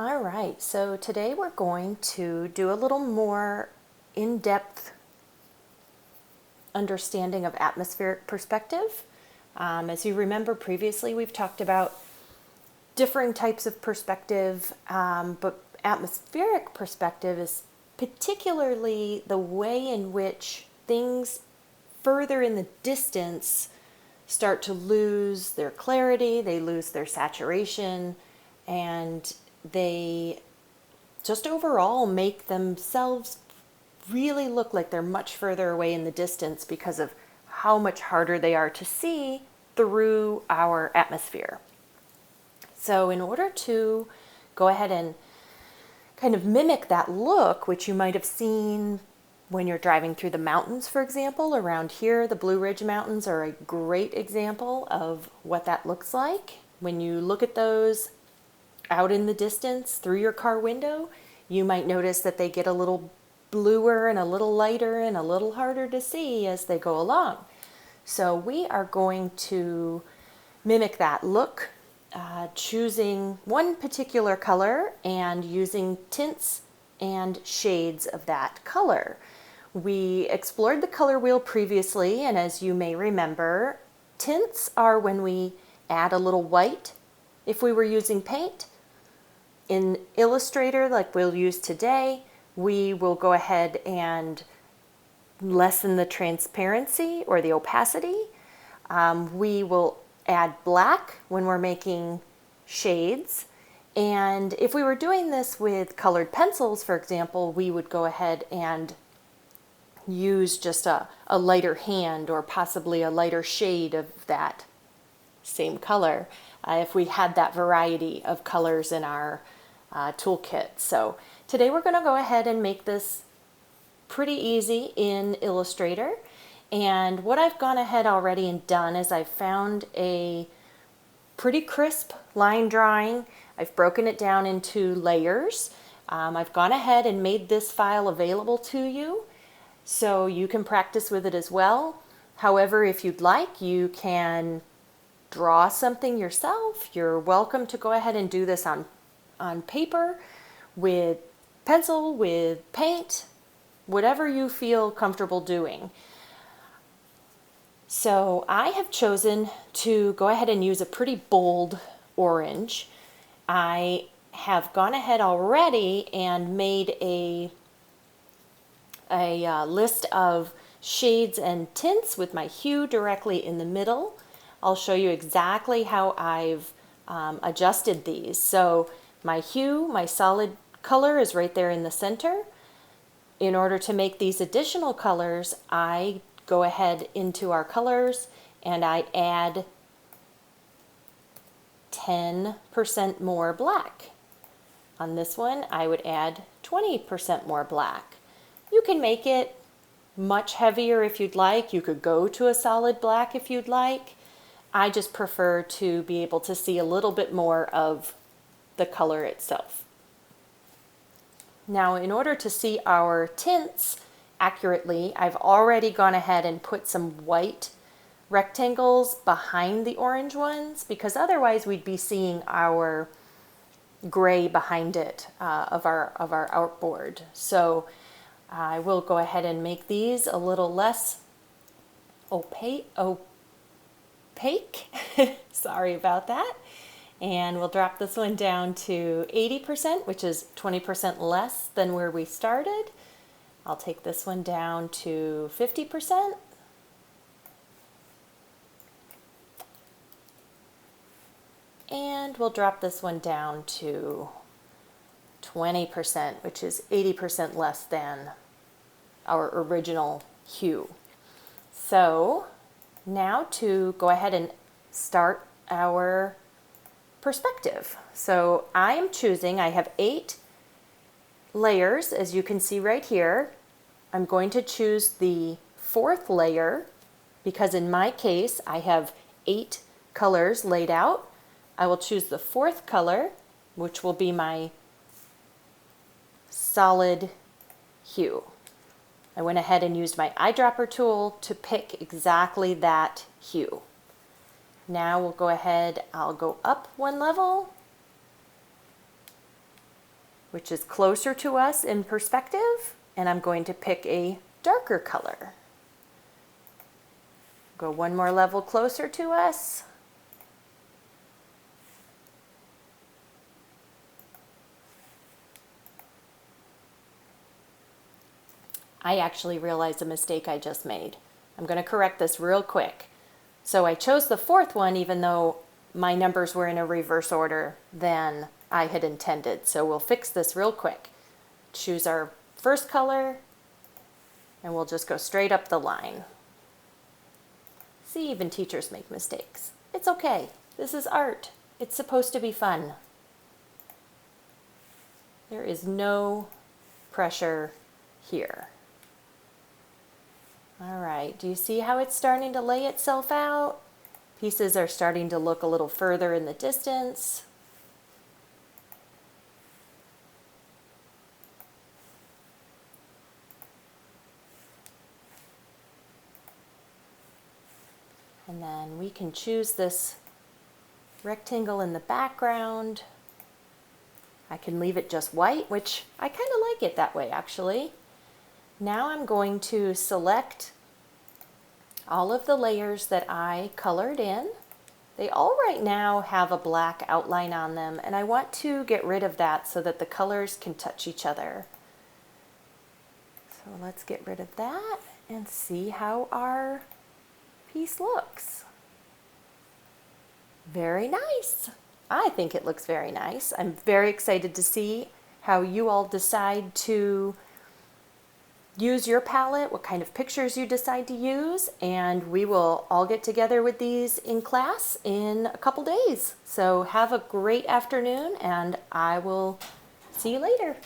All right, so today we're going to do a little more in-depth understanding of atmospheric perspective. As you remember previously, we've talked about differing types of perspective, but atmospheric perspective is particularly the way in which things further in the distance start to lose their clarity, they lose their saturation, and they just overall make themselves really look like they're much further away in the distance because of how much harder they are to see through our atmosphere. So in order to go ahead and kind of mimic that look, which you might have seen when you're driving through the mountains, for example, around here, the Blue Ridge Mountains are a great example of what that looks like. When you look at those out in the distance through your car window, you might notice that they get a little bluer and a little lighter and a little harder to see as they go along. So we are going to mimic that look, choosing one particular color and using tints and shades of that color. We explored the color wheel previously, and as you may remember, tints are when we add a little white if we were using paint. In Illustrator, like we'll use today, we will go ahead and lessen the transparency or the opacity. We will add black when we're making shades. And if we were doing this with colored pencils, for example, we would go ahead and use just a lighter hand or possibly a lighter shade of that same color if we had that variety of colors in our toolkit. So today we're going to go ahead and make this pretty easy in Illustrator. And what I've gone ahead already and done is I've found a pretty crisp line drawing. I've broken it down into layers. I've gone ahead and made this file available to you so you can practice with it as well. However, if you'd like, you can draw something yourself. You're welcome to go ahead and do this on paper, with pencil, with paint, whatever you feel comfortable doing. So I have chosen to go ahead and use a pretty bold orange. I have gone ahead already and made a list of shades and tints with my hue directly in the middle. I'll show you exactly how I've adjusted these. So my hue, my solid color is right there in the center. In order to make these additional colors, I go ahead into our colors and I add 10% more black. On this one, I would add 20% more black. You can make it much heavier if you'd like. You could go to a solid black if you'd like. I just prefer to be able to see a little bit more of the color itself. Now, in order to see our tints accurately, I've already gone ahead and put some white rectangles behind the orange ones, because otherwise we'd be seeing our gray behind it of our artboard. So I will go ahead and make these a little less opaque. Sorry about that. And we'll drop this one down to 80%, which is 20% less than where we started. I'll take this one down to 50%. And we'll drop this one down to 20%, which is 80% less than our original hue. So now to go ahead and start our perspective. So I have 8 layers, as you can see right here. I'm going to choose the 4th layer because in my case I have 8 colors laid out. I will choose the 4th color, which will be my solid hue. I went ahead and used my eyedropper tool to pick exactly that hue. Now we'll go ahead, I'll go up one level which is closer to us in perspective, and I'm going to pick a darker color. Go one more level closer to us. I actually realized a mistake I just made. I'm going to correct this real quick. So I chose the fourth one even though my numbers were in a reverse order than I had intended. So we'll fix this real quick. Choose our first color and we'll just go straight up the line. See, even teachers make mistakes. It's okay. This is art. It's supposed to be fun. There is no pressure here. All right, do you see how it's starting to lay itself out? Pieces are starting to look a little further in the distance. And then we can choose this rectangle in the background. I can leave it just white, which I kind of like it that way actually. Now I'm going to select all of the layers that I colored in. They all right now have a black outline on them, and I want to get rid of that so that the colors can touch each other. So let's get rid of that and see how our piece looks. Very nice. I think it looks very nice. I'm very excited to see how you all decide to use your palette, what kind of pictures you decide to use, and we will all get together with these in class in a couple days. So have a great afternoon, and I will see you later.